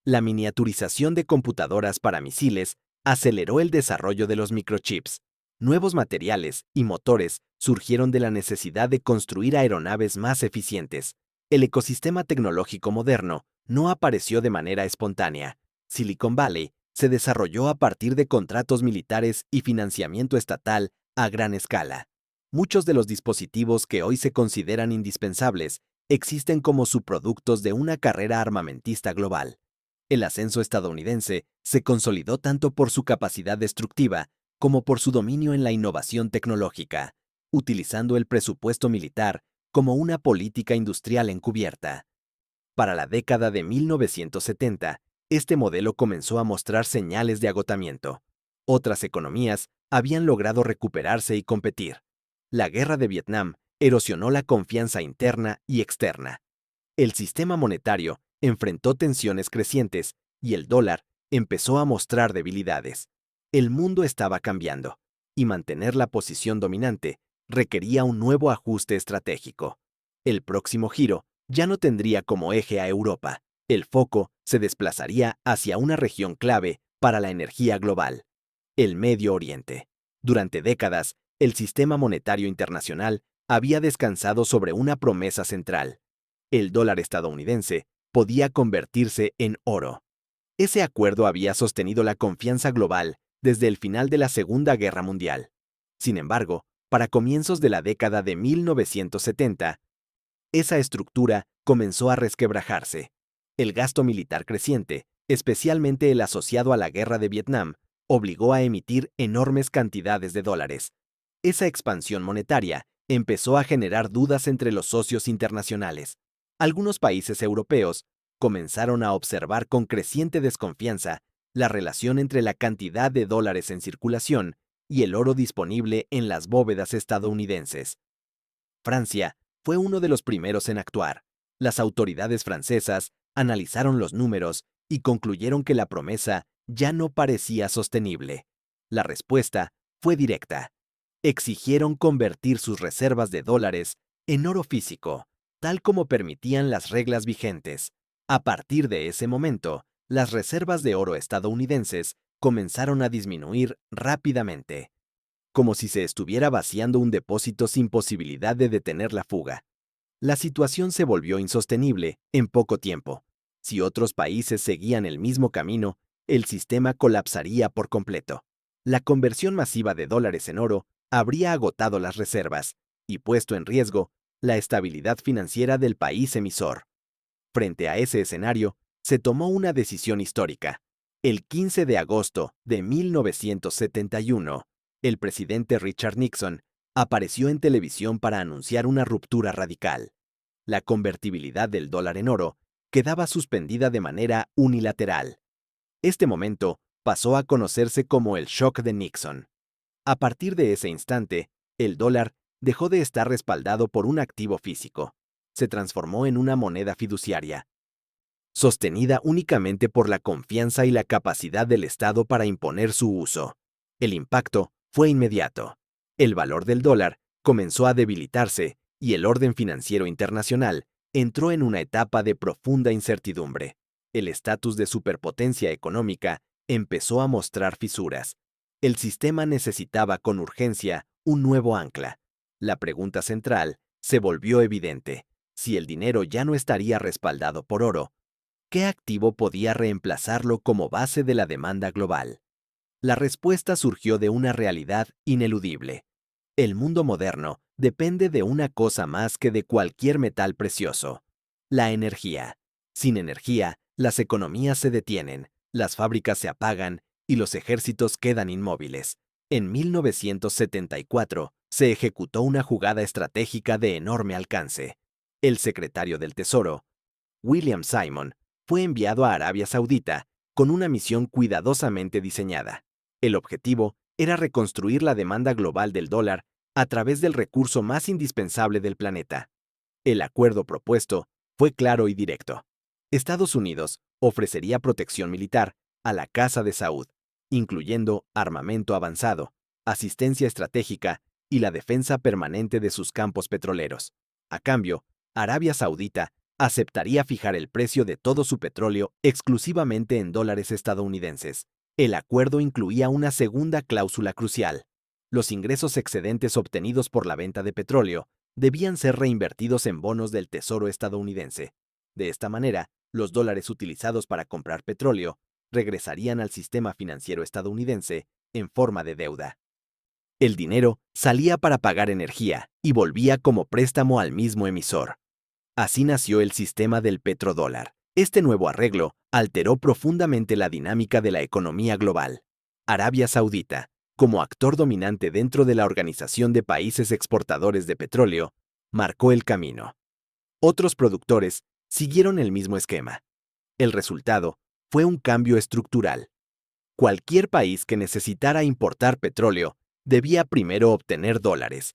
La miniaturización de computadoras para misiles aceleró el desarrollo de los microchips. Nuevos materiales y motores surgieron de la necesidad de construir aeronaves más eficientes. El ecosistema tecnológico moderno no apareció de manera espontánea. Silicon Valley se desarrolló a partir de contratos militares y financiamiento estatal a gran escala. Muchos de los dispositivos que hoy se consideran indispensables existen como subproductos de una carrera armamentista global. El ascenso estadounidense se consolidó tanto por su capacidad destructiva como por su dominio en la innovación tecnológica, utilizando el presupuesto militar como una política industrial encubierta. Para la década de 1970, este modelo comenzó a mostrar señales de agotamiento. Otras economías habían logrado recuperarse y competir. La guerra de Vietnam erosionó la confianza interna y externa. El sistema monetario enfrentó tensiones crecientes y el dólar empezó a mostrar debilidades. El mundo estaba cambiando, y mantener la posición dominante requería un nuevo ajuste estratégico. El próximo giro ya no tendría como eje a Europa. El foco se desplazaría hacia una región clave para la energía global: el Medio Oriente. Durante décadas, el sistema monetario internacional había descansado sobre una promesa central: el dólar estadounidense podía convertirse en oro. Ese acuerdo había sostenido la confianza global desde el final de la Segunda Guerra Mundial. Sin embargo, para comienzos de la década de 1970, esa estructura comenzó a resquebrajarse. El gasto militar creciente, especialmente el asociado a la guerra de Vietnam, obligó a emitir enormes cantidades de dólares. Esa expansión monetaria empezó a generar dudas entre los socios internacionales. Algunos países europeos comenzaron a observar con creciente desconfianza la relación entre la cantidad de dólares en circulación y el oro disponible en las bóvedas estadounidenses. Francia fue uno de los primeros en actuar. Las autoridades francesas analizaron los números y concluyeron que la promesa ya no parecía sostenible. La respuesta fue directa. Exigieron convertir sus reservas de dólares en oro físico, tal como permitían las reglas vigentes. A partir de ese momento, las reservas de oro estadounidenses comenzaron a disminuir rápidamente, como si se estuviera vaciando un depósito sin posibilidad de detener la fuga. La situación se volvió insostenible en poco tiempo. Si otros países seguían el mismo camino, el sistema colapsaría por completo. La conversión masiva de dólares en oro habría agotado las reservas y puesto en riesgo la estabilidad financiera del país emisor. Frente a ese escenario, se tomó una decisión histórica. El 15 de agosto de 1971, el presidente Richard Nixon apareció en televisión para anunciar una ruptura radical. La convertibilidad del dólar en oro quedaba suspendida de manera unilateral. Este momento pasó a conocerse como el shock de Nixon. A partir de ese instante, el dólar dejó de estar respaldado por un activo físico. Se transformó en una moneda fiduciaria, sostenida únicamente por la confianza y la capacidad del Estado para imponer su uso. El impacto fue inmediato. El valor del dólar comenzó a debilitarse y el orden financiero internacional entró en una etapa de profunda incertidumbre. El estatus de superpotencia económica empezó a mostrar fisuras. El sistema necesitaba con urgencia un nuevo ancla. La pregunta central se volvió evidente: si el dinero ya no estaría respaldado por oro, ¿qué activo podía reemplazarlo como base de la demanda global? La respuesta surgió de una realidad ineludible. El mundo moderno depende de una cosa más que de cualquier metal precioso: la energía. Sin energía, Las economías se detienen, las fábricas se apagan y los ejércitos quedan inmóviles. En 1974 se ejecutó una jugada estratégica de enorme alcance. El secretario del Tesoro, William Simon, fue enviado a Arabia Saudita con una misión cuidadosamente diseñada. El objetivo era reconstruir la demanda global del dólar a través del recurso más indispensable del planeta. El acuerdo propuesto fue claro y directo. Estados Unidos ofrecería protección militar a la Casa de Saud, incluyendo armamento avanzado, asistencia estratégica y la defensa permanente de sus campos petroleros. A cambio, Arabia Saudita aceptaría fijar el precio de todo su petróleo exclusivamente en dólares estadounidenses. El acuerdo incluía una segunda cláusula crucial. Los ingresos excedentes obtenidos por la venta de petróleo debían ser reinvertidos en bonos del Tesoro estadounidense. De esta manera, los dólares utilizados para comprar petróleo regresarían al sistema financiero estadounidense en forma de deuda. El dinero salía para pagar energía y volvía como préstamo al mismo emisor. Así nació el sistema del petrodólar. Este nuevo arreglo alteró profundamente la dinámica de la economía global. Arabia Saudita, como actor dominante dentro de la Organización de Países Exportadores de Petróleo, marcó el camino. Otros productores siguieron el mismo esquema. El resultado fue un cambio estructural. Cualquier país que necesitara importar petróleo debía primero obtener dólares.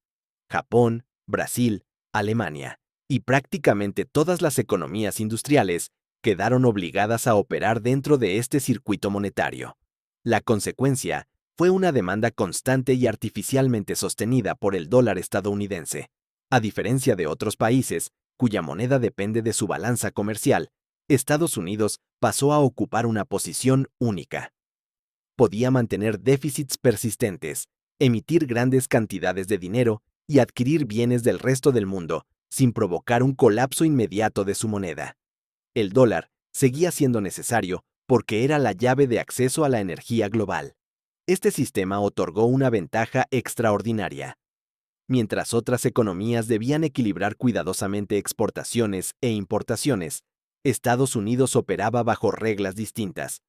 Japón, Brasil, Alemania y prácticamente todas las economías industriales quedaron obligadas a operar dentro de este circuito monetario. La consecuencia fue una demanda constante y artificialmente sostenida por el dólar estadounidense. A diferencia de otros países, cuya moneda depende de su balanza comercial, Estados Unidos pasó a ocupar una posición única. Podía mantener déficits persistentes, emitir grandes cantidades de dinero y adquirir bienes del resto del mundo sin provocar un colapso inmediato de su moneda. El dólar seguía siendo necesario porque era la llave de acceso a la energía global. Este sistema otorgó una ventaja extraordinaria. Mientras otras economías debían equilibrar cuidadosamente exportaciones e importaciones, Estados Unidos operaba bajo reglas distintas.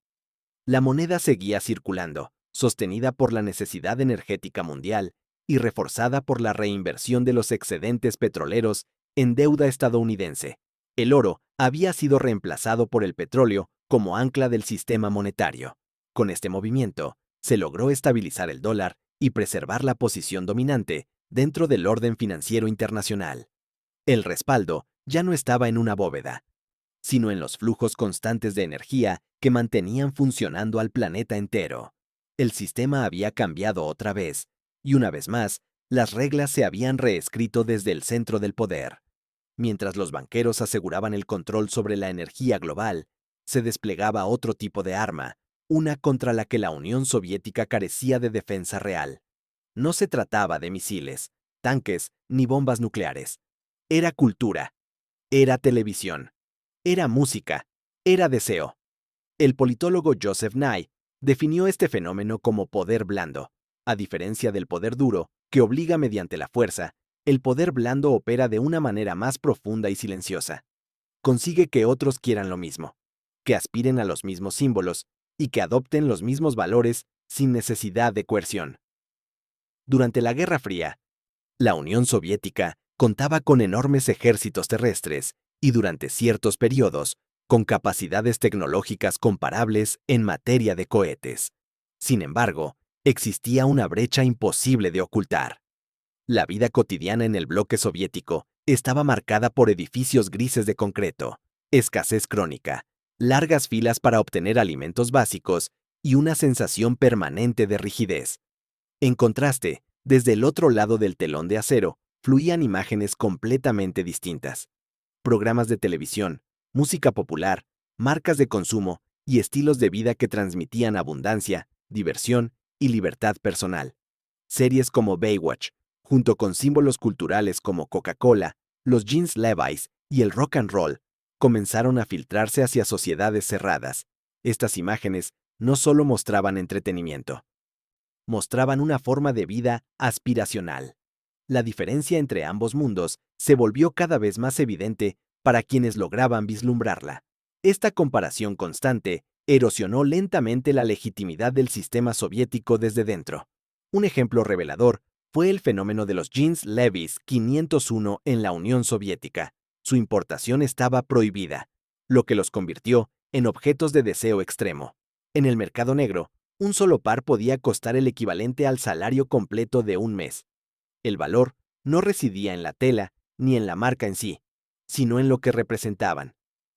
La moneda seguía circulando, sostenida por la necesidad energética mundial y reforzada por la reinversión de los excedentes petroleros en deuda estadounidense. El oro había sido reemplazado por el petróleo como ancla del sistema monetario. Con este movimiento, se logró estabilizar el dólar y preservar la posición dominante dentro del orden financiero internacional. El respaldo ya no estaba en una bóveda, sino en los flujos constantes de energía que mantenían funcionando al planeta entero. El sistema había cambiado otra vez, y una vez más, las reglas se habían reescrito desde el centro del poder. Mientras los banqueros aseguraban el control sobre la energía global, se desplegaba otro tipo de arma, una contra la que la Unión Soviética carecía de defensa real. No se trataba de misiles, tanques ni bombas nucleares. Era cultura, era televisión, era música, era deseo. El politólogo Joseph Nye definió este fenómeno como poder blando. A diferencia del poder duro, que obliga mediante la fuerza, el poder blando opera de una manera más profunda y silenciosa. Consigue que otros quieran lo mismo, que aspiren a los mismos símbolos y que adopten los mismos valores sin necesidad de coerción. Durante la Guerra Fría, la Unión Soviética contaba con enormes ejércitos terrestres y durante ciertos periodos, con capacidades tecnológicas comparables en materia de cohetes. Sin embargo, existía una brecha imposible de ocultar. La vida cotidiana en el bloque soviético estaba marcada por edificios grises de concreto, escasez crónica, largas filas para obtener alimentos básicos y una sensación permanente de rigidez. En contraste, desde el otro lado del telón de acero, fluían imágenes completamente distintas. Programas de televisión, música popular, marcas de consumo y estilos de vida que transmitían abundancia, diversión y libertad personal. Series como Baywatch, junto con símbolos culturales como Coca-Cola, los jeans Levi's y el rock and roll, comenzaron a filtrarse hacia sociedades cerradas. Estas imágenes no solo mostraban entretenimiento, mostraban una forma de vida aspiracional. La diferencia entre ambos mundos se volvió cada vez más evidente para quienes lograban vislumbrarla. Esta comparación constante erosionó lentamente la legitimidad del sistema soviético desde dentro. Un ejemplo revelador fue el fenómeno de los jeans Levi's 501 en la Unión Soviética. Su importación estaba prohibida, lo que los convirtió en objetos de deseo extremo. En el mercado negro, un solo par podía costar el equivalente al salario completo de un mes. El valor no residía en la tela ni en la marca en sí, sino en lo que representaban.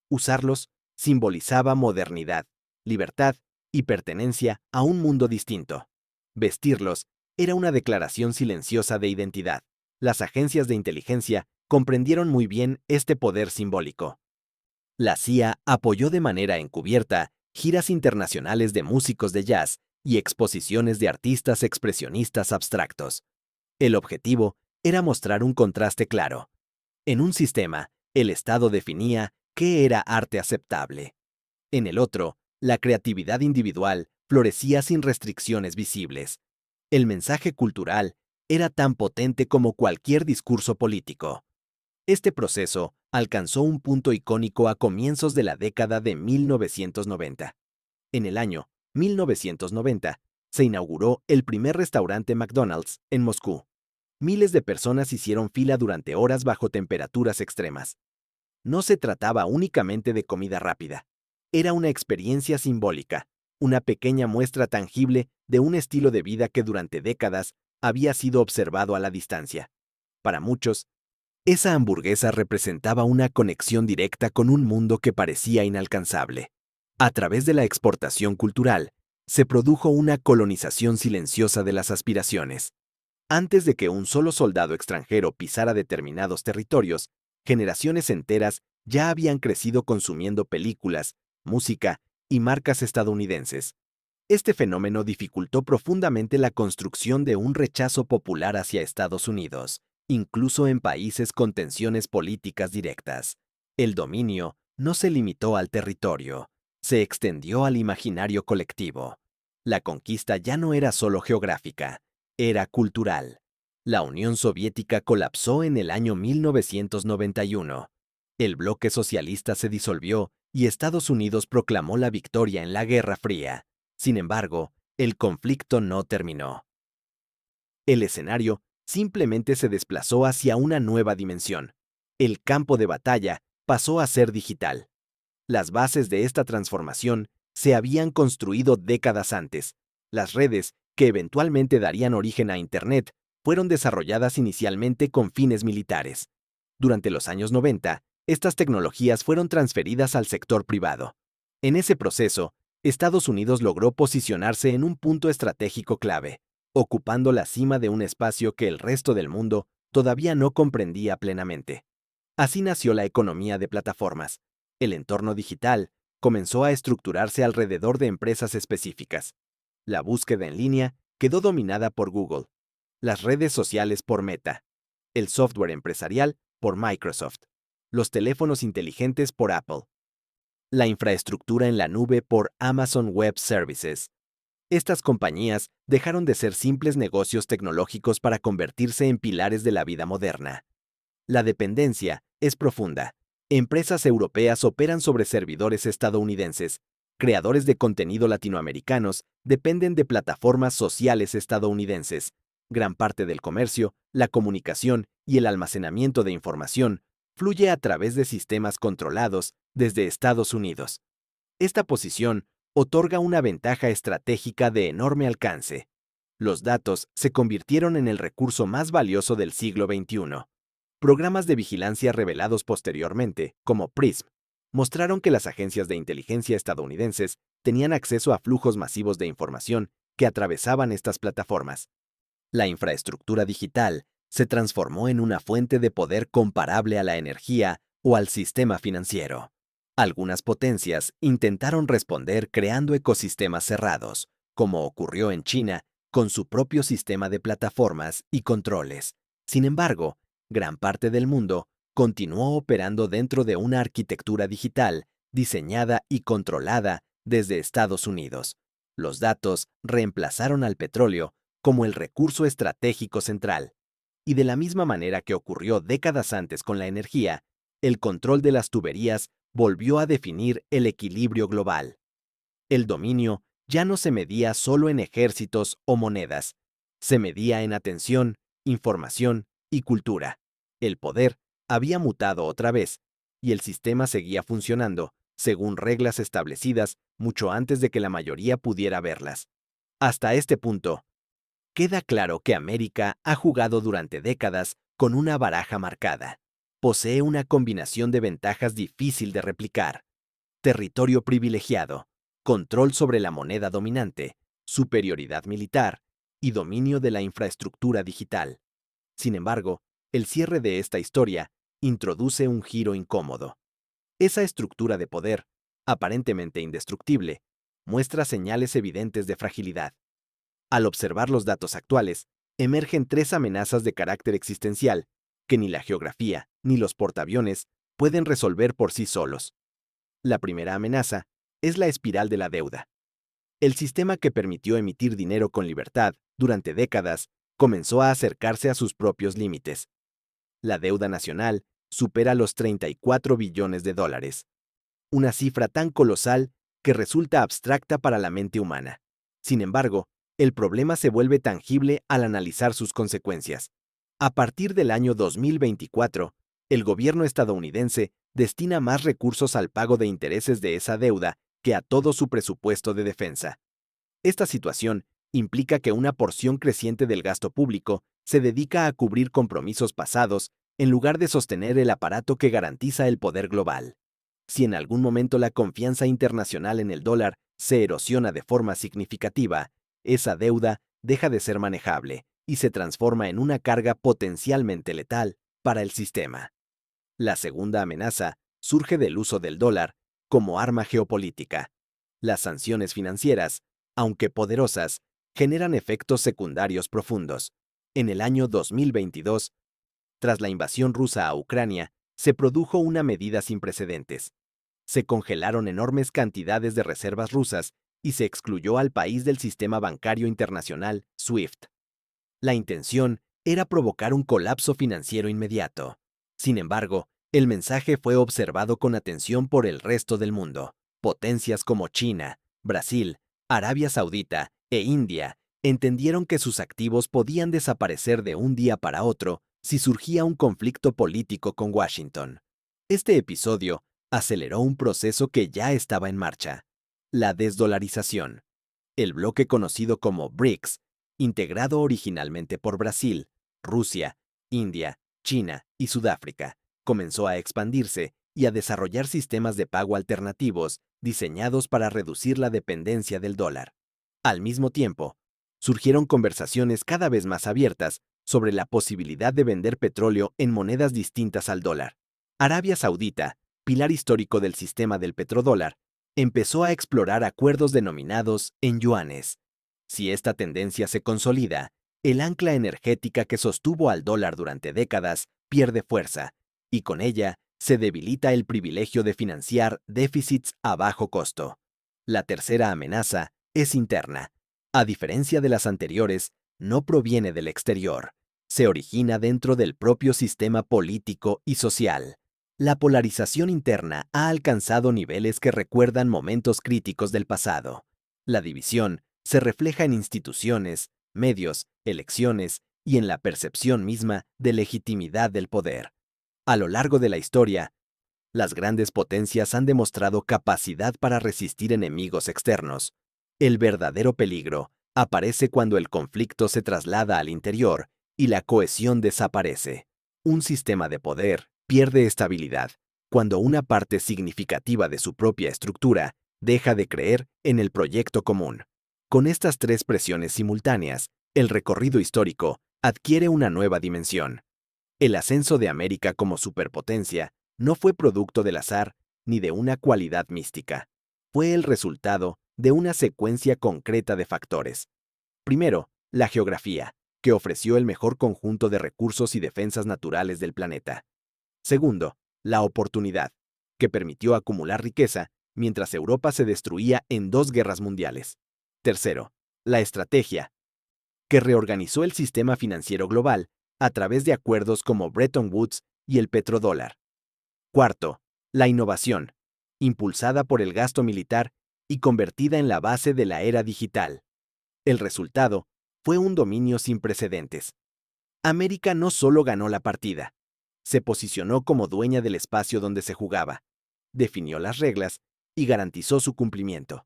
Usarlos simbolizaba modernidad, libertad y pertenencia a un mundo distinto. Vestirlos era una declaración silenciosa de identidad. Las agencias de inteligencia comprendieron muy bien este poder simbólico. La CIA apoyó de manera encubierta giras internacionales de músicos de jazz y exposiciones de artistas expresionistas abstractos. El objetivo era mostrar un contraste claro. En un sistema, el Estado definía qué era arte aceptable. En el otro, la creatividad individual florecía sin restricciones visibles. El mensaje cultural era tan potente como cualquier discurso político. Este proceso alcanzó un punto icónico a comienzos de la década de 1990. En el año 1990, se inauguró el primer restaurante McDonald's en Moscú. Miles de personas hicieron fila durante horas bajo temperaturas extremas. No se trataba únicamente de comida rápida. Era una experiencia simbólica, una pequeña muestra tangible de un estilo de vida que durante décadas había sido observado a la distancia. Para muchos, esa hamburguesa representaba una conexión directa con un mundo que parecía inalcanzable. A través de la exportación cultural, se produjo una colonización silenciosa de las aspiraciones. Antes de que un solo soldado extranjero pisara determinados territorios, generaciones enteras ya habían crecido consumiendo películas, música y marcas estadounidenses. Este fenómeno dificultó profundamente la construcción de un rechazo popular hacia Estados Unidos, incluso en países con tensiones políticas directas. El dominio no se limitó al territorio, se extendió al imaginario colectivo. La conquista ya no era solo geográfica, era cultural. La Unión Soviética colapsó en el año 1991. El bloque socialista se disolvió y Estados Unidos proclamó la victoria en la Guerra Fría. Sin embargo, el conflicto no terminó. El escenario simplemente se desplazó hacia una nueva dimensión. El campo de batalla pasó a ser digital. Las bases de esta transformación se habían construido décadas antes. Las redes, que eventualmente darían origen a Internet, fueron desarrolladas inicialmente con fines militares. Durante los años 90, estas tecnologías fueron transferidas al sector privado. En ese proceso, Estados Unidos logró posicionarse en un punto estratégico clave, ocupando la cima de un espacio que el resto del mundo todavía no comprendía plenamente. Así nació la economía de plataformas. El entorno digital comenzó a estructurarse alrededor de empresas específicas. La búsqueda en línea quedó dominada por Google, las redes sociales por Meta, el software empresarial por Microsoft, los teléfonos inteligentes por Apple, la infraestructura en la nube por Amazon Web Services. Estas compañías dejaron de ser simples negocios tecnológicos para convertirse en pilares de la vida moderna. La dependencia es profunda. Empresas europeas operan sobre servidores estadounidenses. Creadores de contenido latinoamericanos dependen de plataformas sociales estadounidenses. Gran parte del comercio, la comunicación y el almacenamiento de información fluye a través de sistemas controlados desde Estados Unidos. Esta posición otorga una ventaja estratégica de enorme alcance. Los datos se convirtieron en el recurso más valioso del siglo XXI. Programas de vigilancia revelados posteriormente, como PRISM, mostraron que las agencias de inteligencia estadounidenses tenían acceso a flujos masivos de información que atravesaban estas plataformas. La infraestructura digital se transformó en una fuente de poder comparable a la energía o al sistema financiero. Algunas potencias intentaron responder creando ecosistemas cerrados, como ocurrió en China con su propio sistema de plataformas y controles. Sin embargo, gran parte del mundo continuó operando dentro de una arquitectura digital diseñada y controlada desde Estados Unidos. Los datos reemplazaron al petróleo como el recurso estratégico central. Y de la misma manera que ocurrió décadas antes con la energía, el control de las tuberías volvió a definir el equilibrio global. El dominio ya no se medía solo en ejércitos o monedas, se medía en atención, información y cultura. El poder había mutado otra vez, y el sistema seguía funcionando, según reglas establecidas mucho antes de que la mayoría pudiera verlas. Hasta este punto, queda claro que América ha jugado durante décadas con una baraja marcada. Posee una combinación de ventajas difícil de replicar: territorio privilegiado, control sobre la moneda dominante, superioridad militar y dominio de la infraestructura digital. Sin embargo, el cierre de esta historia introduce un giro incómodo. Esa estructura de poder, aparentemente indestructible, muestra señales evidentes de fragilidad. Al observar los datos actuales, emergen tres amenazas de carácter existencial que ni la geografía ni los portaaviones pueden resolver por sí solos. La primera amenaza es la espiral de la deuda. El sistema que permitió emitir dinero con libertad durante décadas comenzó a acercarse a sus propios límites. La deuda nacional supera los 34 billones de dólares, una cifra tan colosal que resulta abstracta para la mente humana. Sin embargo, el problema se vuelve tangible al analizar sus consecuencias. A partir del año 2024, el gobierno estadounidense destina más recursos al pago de intereses de esa deuda que a todo su presupuesto de defensa. Esta situación implica que una porción creciente del gasto público se dedica a cubrir compromisos pasados en lugar de sostener el aparato que garantiza el poder global. Si en algún momento la confianza internacional en el dólar se erosiona de forma significativa, esa deuda deja de ser manejable y se transforma en una carga potencialmente letal para el sistema. La segunda amenaza surge del uso del dólar como arma geopolítica. Las sanciones financieras, aunque poderosas, generan efectos secundarios profundos. En el año 2022, tras la invasión rusa a Ucrania, se produjo una medida sin precedentes. Se congelaron enormes cantidades de reservas rusas y se excluyó al país del sistema bancario internacional SWIFT. La intención era provocar un colapso financiero inmediato. Sin embargo, el mensaje fue observado con atención por el resto del mundo. Potencias como China, Brasil, Arabia Saudita e India entendieron que sus activos podían desaparecer de un día para otro si surgía un conflicto político con Washington. Este episodio aceleró un proceso que ya estaba en marcha: la desdolarización. El bloque conocido como BRICS, integrado originalmente por Brasil, Rusia, India, China y Sudáfrica, comenzó a expandirse y a desarrollar sistemas de pago alternativos diseñados para reducir la dependencia del dólar. Al mismo tiempo, surgieron conversaciones cada vez más abiertas sobre la posibilidad de vender petróleo en monedas distintas al dólar. Arabia Saudita, pilar histórico del sistema del petrodólar, empezó a explorar acuerdos denominados en yuanes. Si esta tendencia se consolida, el ancla energética que sostuvo al dólar durante décadas pierde fuerza, y con ella se debilita el privilegio de financiar déficits a bajo costo. La tercera amenaza es interna. A diferencia de las anteriores, no proviene del exterior. Se origina dentro del propio sistema político y social. La polarización interna ha alcanzado niveles que recuerdan momentos críticos del pasado. La división se refleja en instituciones, medios, elecciones y en la percepción misma de legitimidad del poder. A lo largo de la historia, las grandes potencias han demostrado capacidad para resistir enemigos externos. El verdadero peligro aparece cuando el conflicto se traslada al interior y la cohesión desaparece. Un sistema de poder pierde estabilidad cuando una parte significativa de su propia estructura deja de creer en el proyecto común. Con estas tres presiones simultáneas, el recorrido histórico adquiere una nueva dimensión. El ascenso de América como superpotencia no fue producto del azar ni de una cualidad mística. Fue el resultado de una secuencia concreta de factores. Primero, la geografía, que ofreció el mejor conjunto de recursos y defensas naturales del planeta. Segundo, la oportunidad, que permitió acumular riqueza mientras Europa se destruía en 2 guerras mundiales. Tercero, la estrategia, que reorganizó el sistema financiero global a través de acuerdos como Bretton Woods y el petrodólar. Cuarto, la innovación, impulsada por el gasto militar y convertida en la base de la era digital. El resultado fue un dominio sin precedentes. América no solo ganó la partida, se posicionó como dueña del espacio donde se jugaba, definió las reglas y garantizó su cumplimiento.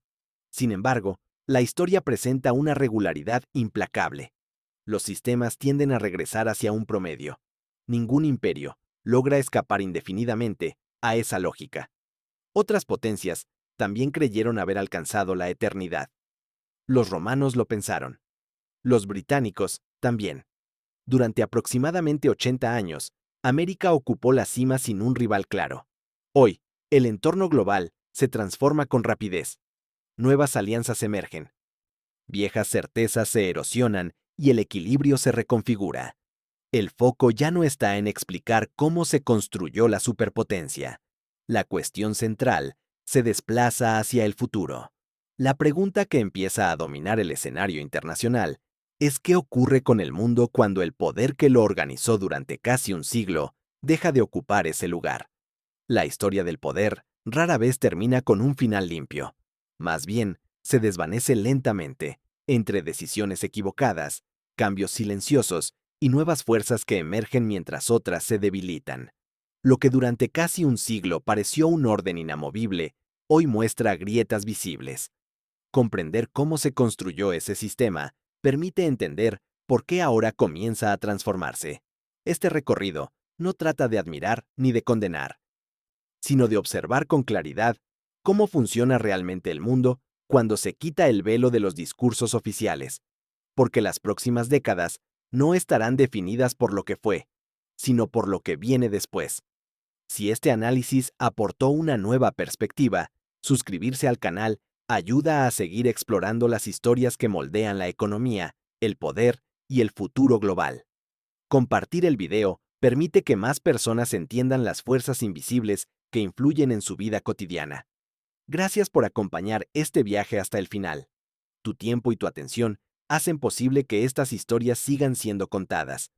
Sin embargo, la historia presenta una regularidad implacable. Los sistemas tienden a regresar hacia un promedio. Ningún imperio logra escapar indefinidamente a esa lógica. Otras potencias también creyeron haber alcanzado la eternidad. Los romanos lo pensaron. Los británicos también. Durante aproximadamente 80 años, América ocupó la cima sin un rival claro. Hoy, el entorno global se transforma con rapidez. Nuevas alianzas emergen. Viejas certezas se erosionan y el equilibrio se reconfigura. El foco ya no está en explicar cómo se construyó la superpotencia. La cuestión central se desplaza hacia el futuro. La pregunta que empieza a dominar el escenario internacional es qué ocurre con el mundo cuando el poder que lo organizó durante casi un siglo deja de ocupar ese lugar. La historia del poder rara vez termina con un final limpio. Más bien, se desvanece lentamente, entre decisiones equivocadas, cambios silenciosos y nuevas fuerzas que emergen mientras otras se debilitan. Lo que durante casi un siglo pareció un orden inamovible, hoy muestra grietas visibles. Comprender cómo se construyó ese sistema permite entender por qué ahora comienza a transformarse. Este recorrido no trata de admirar ni de condenar, sino de observar con claridad cómo funciona realmente el mundo cuando se quita el velo de los discursos oficiales, porque las próximas décadas no estarán definidas por lo que fue, sino por lo que viene después. Si este análisis aportó una nueva perspectiva, suscribirse al canal ayuda a seguir explorando las historias que moldean la economía, el poder y el futuro global. Compartir el video permite que más personas entiendan las fuerzas invisibles que influyen en su vida cotidiana. Gracias por acompañar este viaje hasta el final. Tu tiempo y tu atención hacen posible que estas historias sigan siendo contadas.